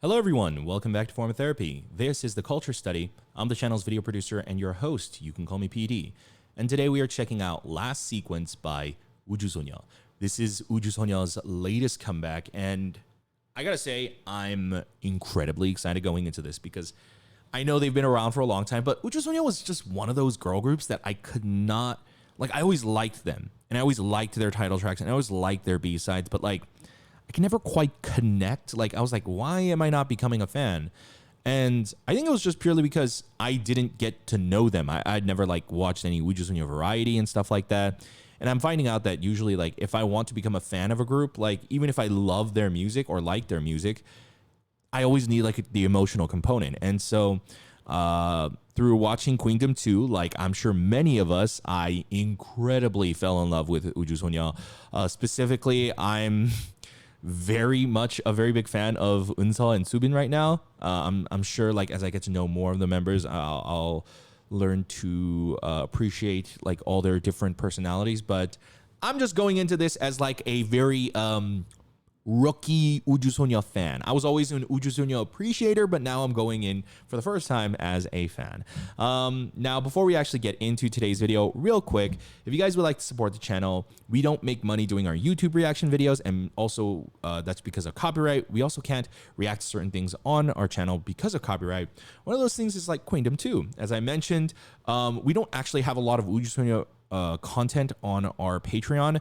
Hello everyone, welcome back to Form of Therapy. This is the Culture Study. I'm the channel's video producer and your host. You can call me PD. And today we are checking out Last Sequence by 우주소녀. This is 우주소녀's latest comeback, and I gotta say, I'm incredibly excited going into this because I know they've been around for a long time, but 우주소녀 was just one of those girl groups that I could not, I always liked them, and I always liked their title tracks, and I always liked their B-sides, but I can never quite connect. I was like, why am I not becoming a fan? And I think it was just purely because I didn't get to know them. I'd never watched any 우주소녀 variety and stuff like that. And I'm finding out that usually if I want to become a fan of a group, even if I love their music or like their music, I always need the emotional component. And so through watching Kingdom 2, I'm sure many of us, I incredibly fell in love with 우주소녀. Specifically, I'm very much a very big fan of Eunseol and Subin right now. I'm sure as I get to know more of the members, I'll learn to appreciate all their different personalities. But I'm just going into this as a very rookie 우주소녀 fan. I was always an 우주소녀 appreciator, but now I'm going in for the first time as a fan. Now, before we actually get into today's video, real quick, if you guys would like to support the channel, we don't make money doing our YouTube reaction videos, and also that's because of copyright. We also can't react to certain things on our channel because of copyright. One of those things is Kingdom 2. As I mentioned, we don't actually have a lot of 우주소녀 content on our Patreon.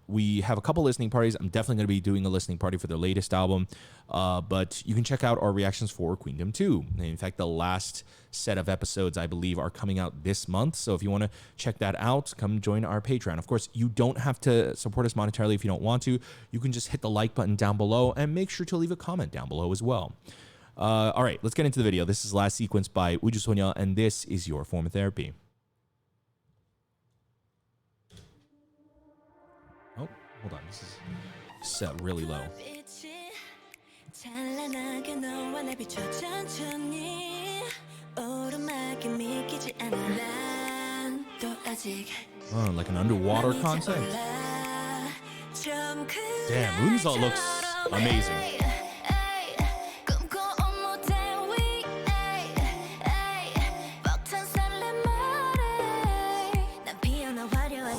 We have a couple listening parties. I'm definitely going to be doing a listening party for their latest album, but you can check out our reactions for Kingdom 2. In fact, the last set of episodes, I believe, are coming out this month. So if you want to check that out, come join our Patreon. Of course, you don't have to support us monetarily if you don't want to. You can just hit the like button down below and make sure to leave a comment down below as well. All right, let's get into the video. This is Last Sequence by 우주소녀, and this is your form of therapy. Oh, hold on. This is set really low. Oh, like an underwater content. Damn, Eunseol looks amazing.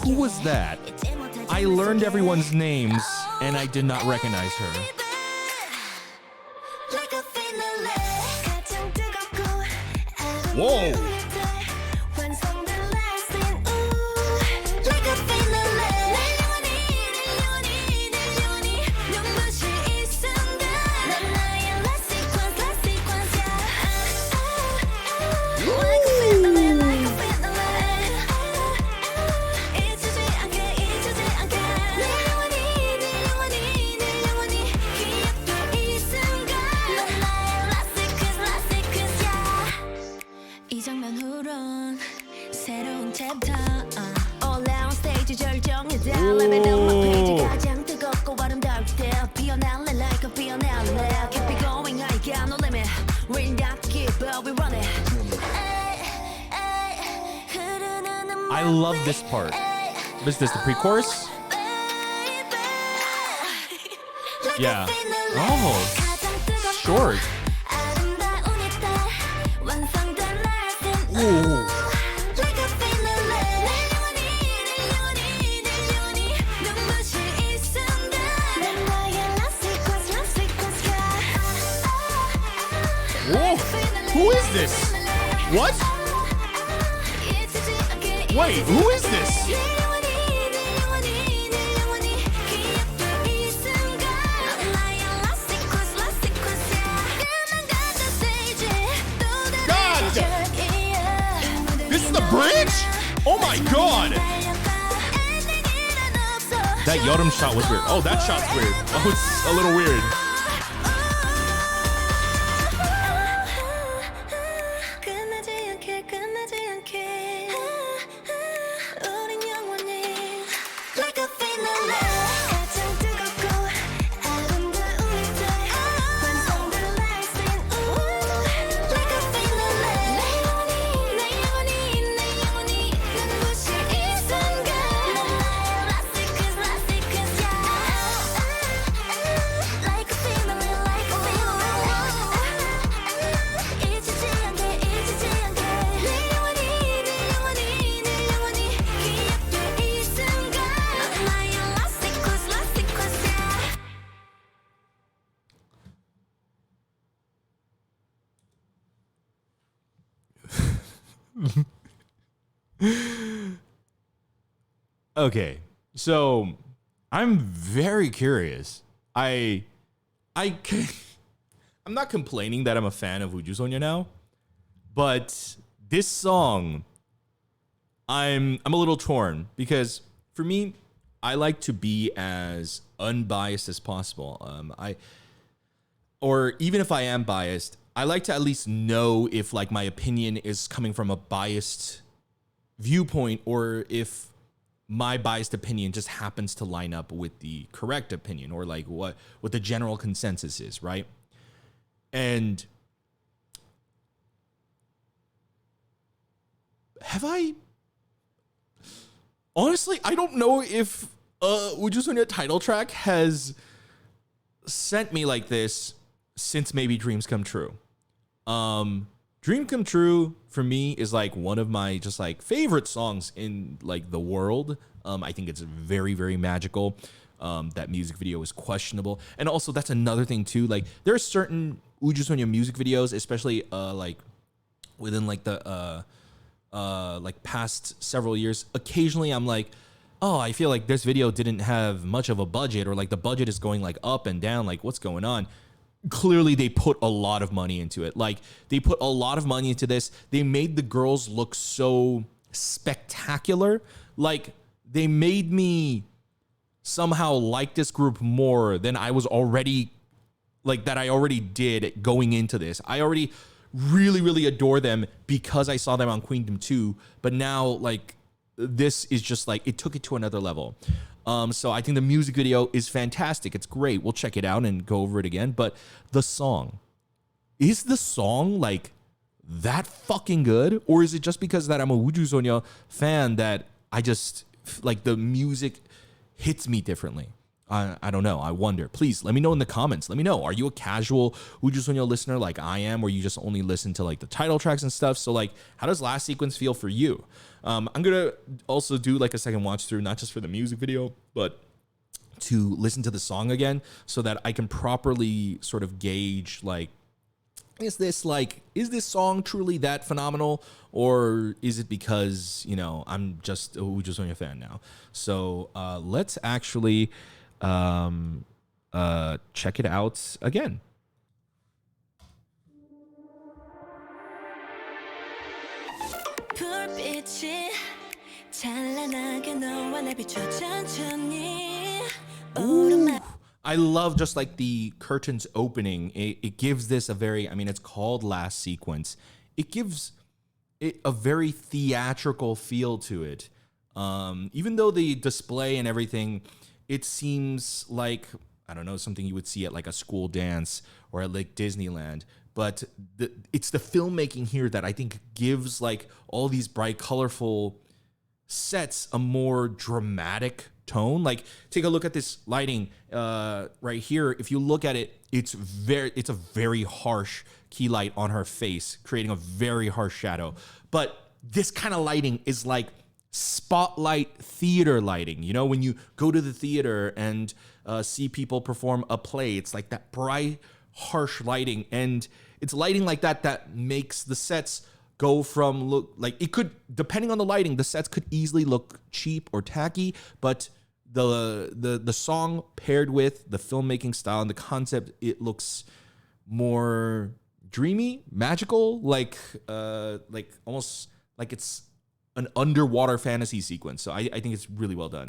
Who was that? I learned everyone's names, and I did not recognize her. Whoa! I love this part. Is this the pre-chorus? Yeah. Oh, short. Ooh. Whoa. Who is this? What? Wait, who is this? God! This is the bridge? Oh my god! That Yodam shot was weird. Oh, that shot's weird. Oh, it's a little weird. Okay, so I'm very curious. I I'm not complaining that I'm a fan of 우주소녀 now, but this song, I'm a little torn because for me, I like to be as unbiased as possible. Or even if I am biased, I like to at least know if like my opinion is coming from a biased viewpoint or if my biased opinion just happens to line up with the correct opinion or like what the general consensus is, right? And honestly, I don't know if 우주소녀 title track has sent me like this since maybe Dreams Come True. Dream Come True for me is like one of my just like favorite songs in like the world. I think it's very, very magical. That music video is questionable. And also that's another thing too. Like there are certain 우주소녀 music videos, especially like within like the like past several years. Occasionally I'm like, oh, I feel like this video didn't have much of a budget, or like the budget is going like up and down, like what's going on? Clearly they put a lot of money into it. Like they put a lot of money into this. They made the girls look so spectacular. Like they made me somehow like this group more than I was already like that I already did going into this. I already really, really adore them because I saw them on Queendom 2, but now like this is just like it took it to another level. So I think the music video is fantastic. It's great. We'll check it out and go over it again. But the song, is the song like that fucking good? Or is it just because that I'm a 우주소녀 fan that I just like the music hits me differently? I don't know. I wonder. Please let me know in the comments. Let me know. Are you a casual 우주소녀 listener like I am, or you just only listen to like the title tracks and stuff? So like, how does Last Sequence feel for you? I'm gonna also do like a second watch through, not just for the music video, but to listen to the song again so that I can properly sort of gauge like, is this song truly that phenomenal, or is it because, you know, I'm just a 우주소녀 fan now? So let's actually check it out again. Ooh. I love just like the curtains opening. It gives this a very, I mean, it's called Last Sequence. It gives it a very theatrical feel to it. Even though the display and everything, it seems like, I don't know, something you would see at like a school dance or at like Disneyland. But it's the filmmaking here that I think gives like all these bright, colorful sets a more dramatic tone. Like take a look at this lighting right here. If you look at it, it's a very harsh key light on her face, creating a very harsh shadow. But this kind of lighting is like spotlight theater lighting. You know, when you go to the theater and see people perform a play, it's like that bright, harsh lighting, and it's lighting like that that makes the sets go from look like it could, depending on the lighting, the sets could easily look cheap or tacky, but the song paired with the filmmaking style and the concept, it looks more dreamy, magical, like almost like it's an underwater fantasy sequence. So I think it's really well done.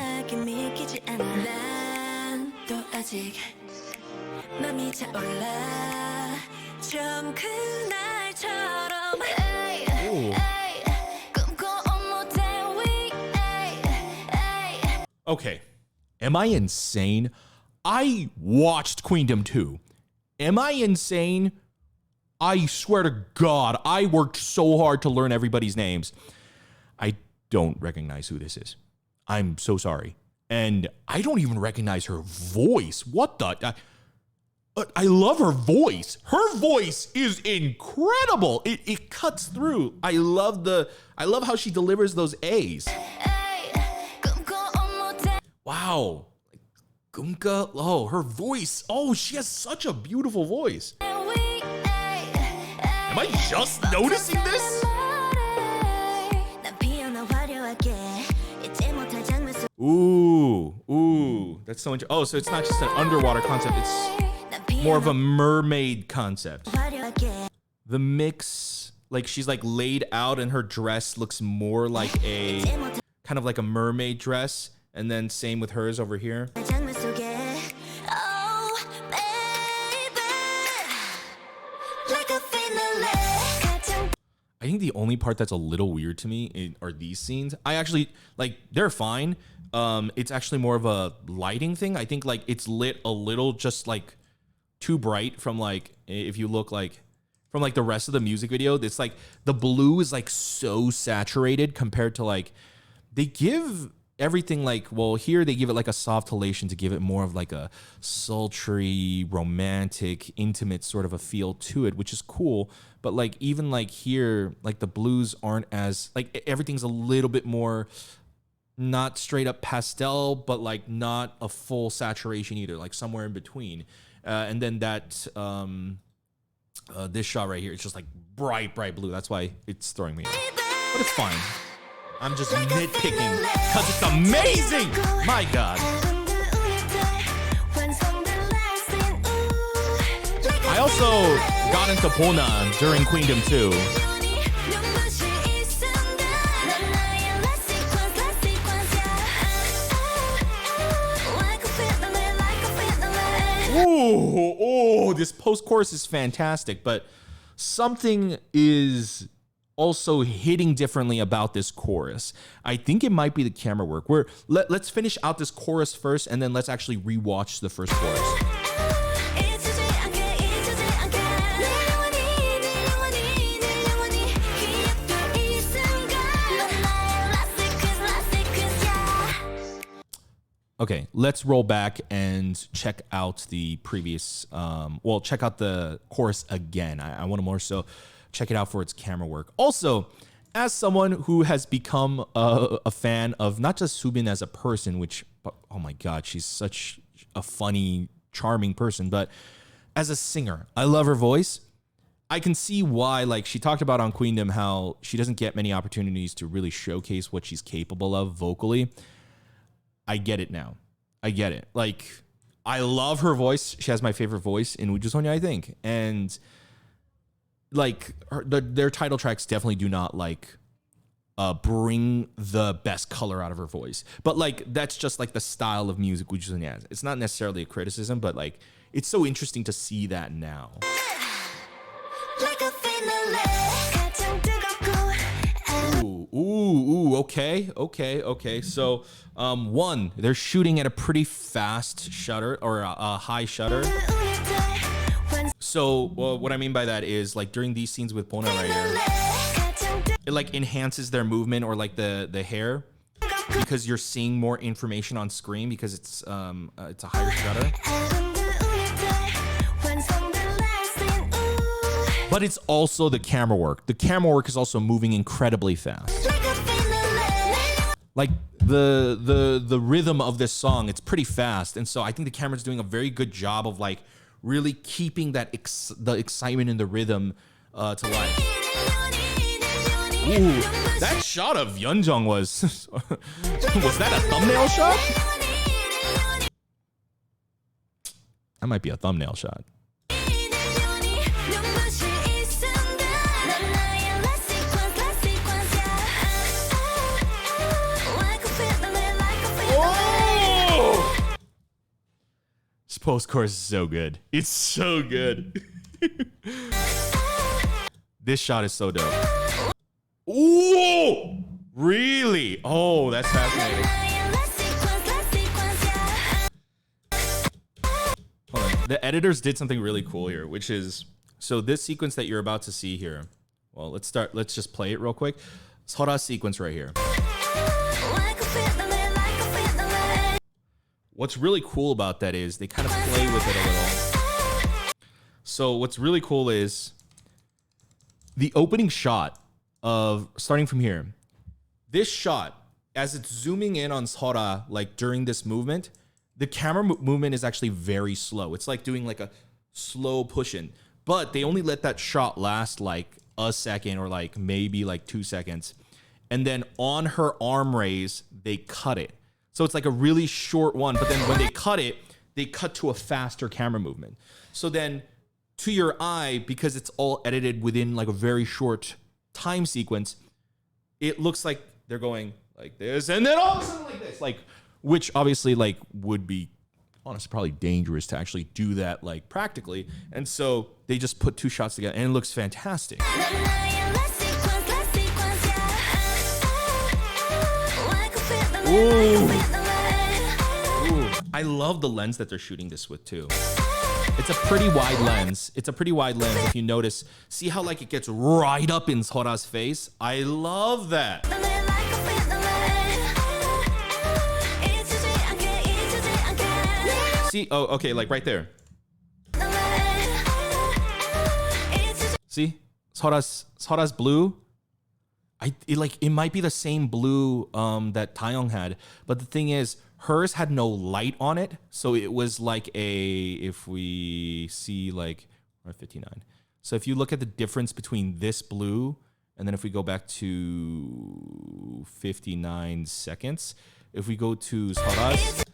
Ooh. Okay, am I insane? I watched Queendom 2. Am I insane? I swear to God, I worked so hard to learn everybody's names. I don't recognize who this is. I'm so sorry. And I don't even recognize her voice. What the? I love her voice. Her voice is incredible. It cuts through. I love how she delivers those A's. Wow. Gumka, oh, her voice. Oh, she has such a beautiful voice. Am I just noticing this? Ooh, that's so interesting. Oh, so it's not just an underwater concept, it's more of a mermaid concept. The mix, like she's like laid out and her dress looks more like a kind of like a mermaid dress, and then same with hers over here. I think the only part that's a little weird to me are these scenes. I actually like, they're fine. It's actually more of a lighting thing. I think like it's lit a little just like too bright from like, if you look like from like the rest of the music video, it's like the blue is like so saturated compared to like, they give everything like, well, here they give it like a soft halation to give it more of like a sultry, romantic, intimate sort of a feel to it, which is cool. But like even like here, like the blues aren't as like, everything's a little bit more not straight up pastel, but like not a full saturation either, like somewhere in between. And then that this shot right here, it's just like bright blue. That's why it's throwing me off, but it's fine. I'm just nitpicking because it's amazing. My God. I also got into Pona during Queendom 2. Ooh, this post-chorus is fantastic, but something is also hitting differently about this chorus. I think it might be the camera work. Let's finish out this chorus first, and then let's actually rewatch the first chorus. Okay, let's roll back and check out the previous, check out the chorus again. I want to more so check it out for its camera work. Also, as someone who has become a fan of not just Subin as a person, which, oh my God, she's such a funny, charming person, but as a singer, I love her voice. I can see why, like she talked about on Queendom, how she doesn't get many opportunities to really showcase what she's capable of vocally. I get it now. I get it. Like, I love her voice. She has my favorite voice in Ujusonya, I think. And like their title tracks definitely do not like bring the best color out of her voice. But like, that's just like the style of music Ujusonya has. It's not necessarily a criticism, but like, it's so interesting to see that now. Okay. So, one, they're shooting at a pretty fast shutter or a high shutter. So, what I mean by that is like during these scenes with Pona right here, it like enhances their movement or like the hair because you're seeing more information on screen because it's a higher shutter. But it's also the camera work. The camera work is also moving incredibly fast. Like the rhythm of this song, it's pretty fast. And so I think the camera's doing a very good job of like really keeping that the excitement and the rhythm to life. Ooh, that shot of Yeonjung was that a thumbnail shot? That might be a thumbnail shot. Post-chorus is so good. It's so good. This shot is so dope. Ooh! Really? Oh, that's fascinating. Hold on. The editors did something really cool here, which is, so this sequence that you're about to see here, well, let's just play it real quick. Sora sequence right here. What's really cool about that is they kind of play with it a little. So what's really cool is the opening shot of starting from here. This shot, as it's zooming in on Sora, like during this movement, the camera movement is actually very slow. It's like doing like a slow push in, but they only let that shot last like a second or like maybe like 2 seconds. And then on her arm raise, they cut it. So it's like a really short one, but then when they cut to a faster camera movement. So then to your eye, because it's all edited within like a very short time sequence, it looks like they're going like this, and then all of a sudden like this, like, which obviously like would be honestly probably dangerous to actually do that like practically. And so they just put two shots together and it looks fantastic. Ooh. Ooh. I love the lens that they're shooting this with too. It's a pretty wide lens. If you notice. See how like it gets right up in Seora's face? I love that. See? Oh, okay, like right there. See? Seora's blue. It might be the same blue that Taeyong had, but the thing is, hers had no light on it, so it was like if we see like 59. So if you look at the difference between this blue, and then if we go back to 59 seconds, if we go to Seora's,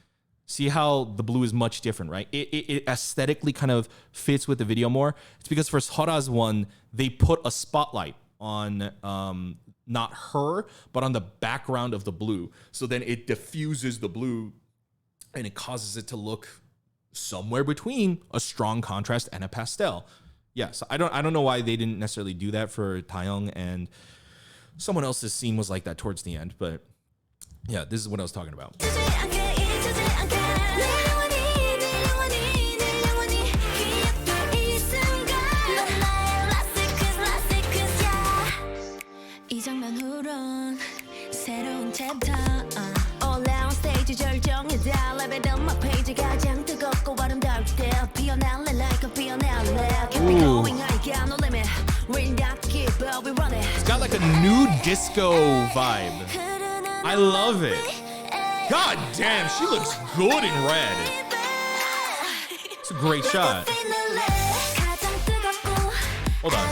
see how the blue is much different, right? It aesthetically kind of fits with the video more. It's because for Seora's one, they put a spotlight on not her, but on the background of the blue. So then it diffuses the blue and it causes it to look somewhere between a strong contrast and a pastel. Yeah, so I don't know why they didn't necessarily do that for Taeyong, and someone else's scene was like that towards the end, but yeah, this is what I was talking about. Ooh. It's got like a new disco vibe. I love it. God damn, she looks good in red. It's a great shot. Hold on.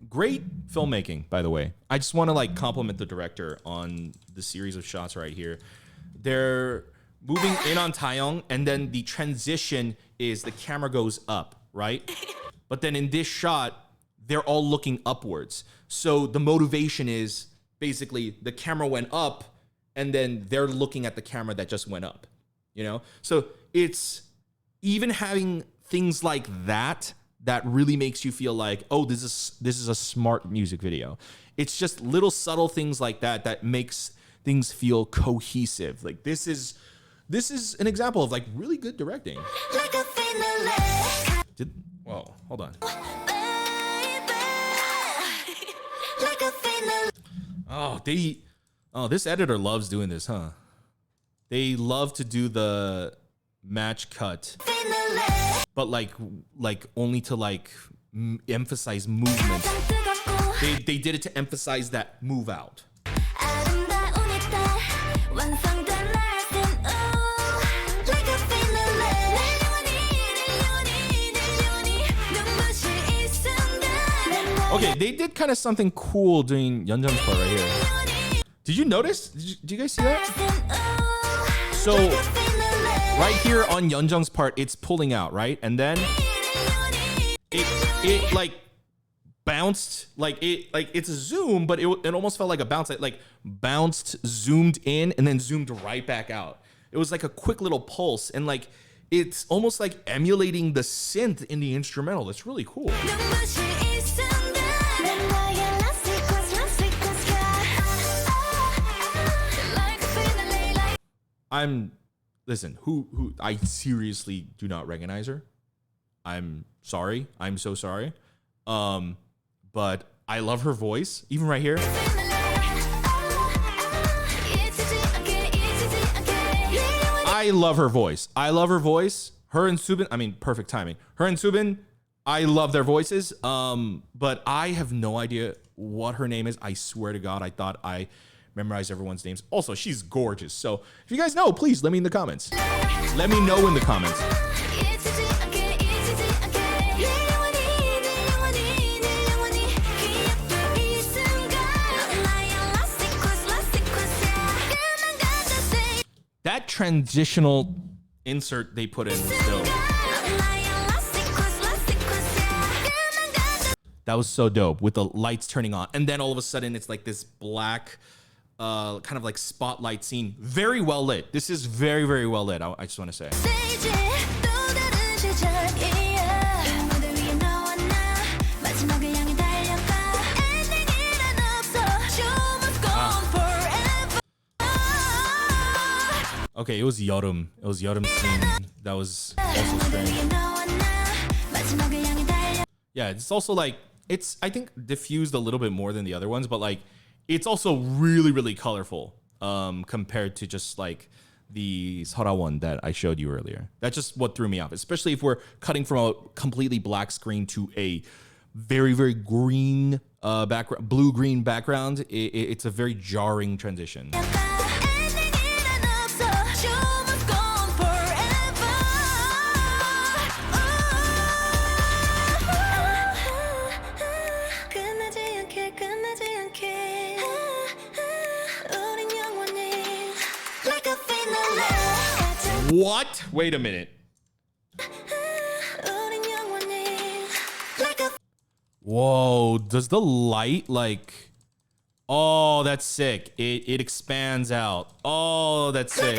Great filmmaking, by the way. I just want to like compliment the director on the series of shots right here. They're moving in on Taeyong, and then the transition is the camera goes up, right? But then in this shot, they're all looking upwards. So the motivation is basically the camera went up, and then they're looking at the camera that just went up, you know? So it's even having things like that really makes you feel like, oh, this is a smart music video. It's just little subtle things like that makes things feel cohesive. Like this is an example of like really good directing. Whoa, hold on. This editor loves doing this, huh? They love to do the match cut, but like only to like emphasize movement. They did it to emphasize that move out. Okay, they did kind of something cool doing Yeonjung's part right here. Did you notice? Did you guys see that? So right here on Yeonjung's part, it's pulling out, right? And then it like bounced, like it's a zoom, but it almost felt like a bounce, like bounced, zoomed in, and then zoomed right back out. It was like a quick little pulse, and like it's almost like emulating the synth in the instrumental. That's really cool. Listen, who I seriously do not recognize her. I'm sorry. I'm so sorry. But I love her voice, even right here. I love her voice. Her and Subin, I mean, perfect timing. Her and Subin, I love their voices. But I have no idea what her name is. I swear to God, I thought I memorized everyone's names. Also, she's gorgeous. So if you guys know, please let me in the comments. Let me know in the comments. transitional insert they put in was dope. That was so dope with the lights turning on. And then all of a sudden it's like this black kind of like spotlight scene. Very well lit. This is very, very well lit. I just want to say. Okay, it was Yeoreum. It was Yeoreum scene. That was also strange. Yeah, it's also like, it's, I think, diffused a little bit more than the other ones, but like, it's also really, really colorful compared to just like the Sora one that I showed you earlier. That's just what threw me off, especially if we're cutting from a completely black screen to a very, very green background, blue-green background. It's a very jarring transition. What? Wait a minute. Whoa, does the light like... Oh, that's sick. It expands out. Oh, that's sick.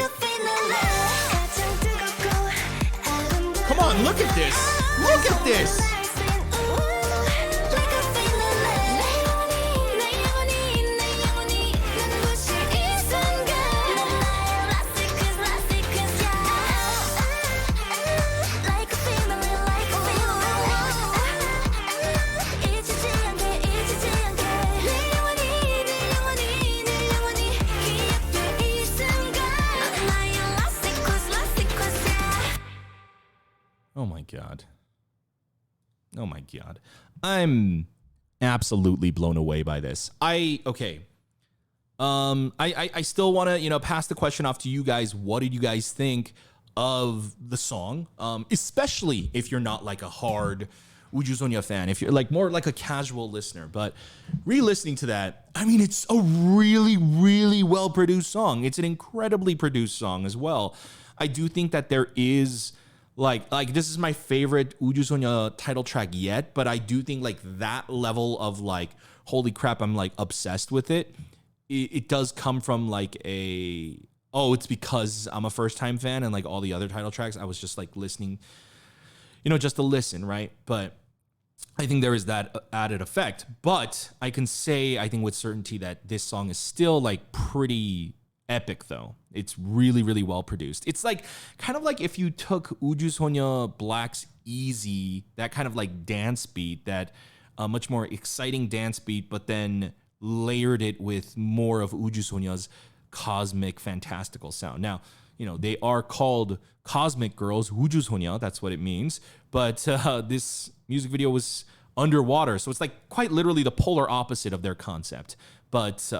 Come on, look at this. Look at this. Oh my God. Oh my God. I'm absolutely blown away by this. I still want to, pass the question off to you guys. What did you guys think of the song? Especially if you're not like a hard 우주소녀 fan, if you're like more like a casual listener, but re-listening to that, I mean, it's a really, really well-produced song. It's an incredibly produced song as well. I do think that there is like this is my favorite 우주소녀 title track yet, but I do think like that level of like, holy crap, I'm like obsessed with it. It does come from like it's because I'm a first time fan, and like all the other title tracks, I was just like listening, just to listen, right? But I think there is that added effect. But I can say, I think with certainty that this song is still like pretty epic though. It's really, really well produced. It's like kind of like if you took 우주소녀 Black's Easy, that kind of like dance beat, that much more exciting dance beat, but then layered it with more of 우주소녀's cosmic, fantastical sound. Now, they are called cosmic girls, 우주소녀, that's what it means. But this music video was underwater, so it's like quite literally the polar opposite of their concept. But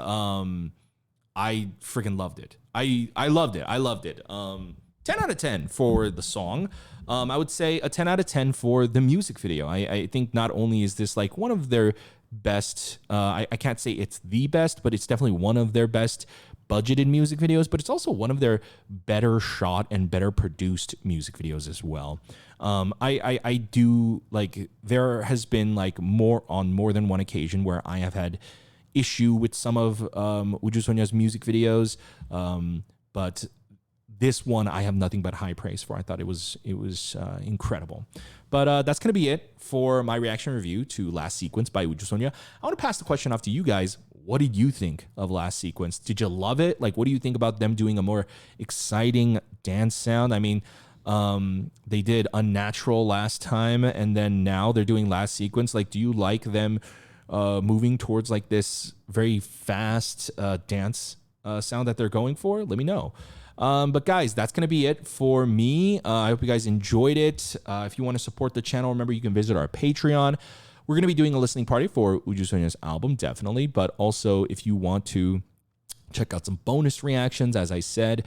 I freaking loved it. I loved it. I loved it. 10 out of 10 for the song. I would say a 10 out of 10 for the music video. I think not only is this like one of their best, I can't say it's the best, but it's definitely one of their best budgeted music videos, but it's also one of their better shot and better produced music videos as well. I do like, there has been like more than one occasion where I have had issue with some of 우주소녀's music videos, but this one I have nothing but high praise for. I thought it was incredible. But that's going to be it for my reaction review to Last Sequence by 우주소녀. I want to pass the question off to you guys. What did you think of Last Sequence? Did you love it? Like, what do you think about them doing a more exciting dance sound? I mean, they did Unnatural last time, and then now they're doing Last Sequence. Like, do you like them moving towards like this very fast dance sound that they're going for? Let me know. But guys, that's going to be it for me. I hope you guys enjoyed it. If you want to support the channel, remember you can visit our Patreon. We're going to be doing a listening party for 우주소녀's album, definitely. But also, if you want to check out some bonus reactions, as I said,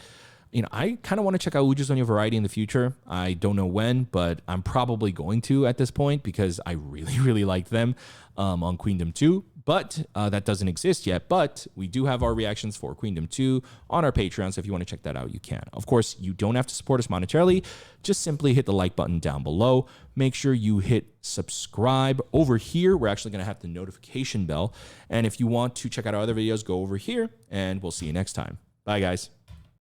I kind of want to check out 우주소녀 Variety in the future. I don't know when, but I'm probably going to at this point because I really, really like them on Queendom 2. But that doesn't exist yet. But we do have our reactions for Queendom 2 on our Patreon. So if you want to check that out, you can. Of course, you don't have to support us monetarily. Just simply hit the like button down below. Make sure you hit subscribe. Over here, we're actually going to have the notification bell. And if you want to check out our other videos, go over here. And we'll see you next time. Bye, guys.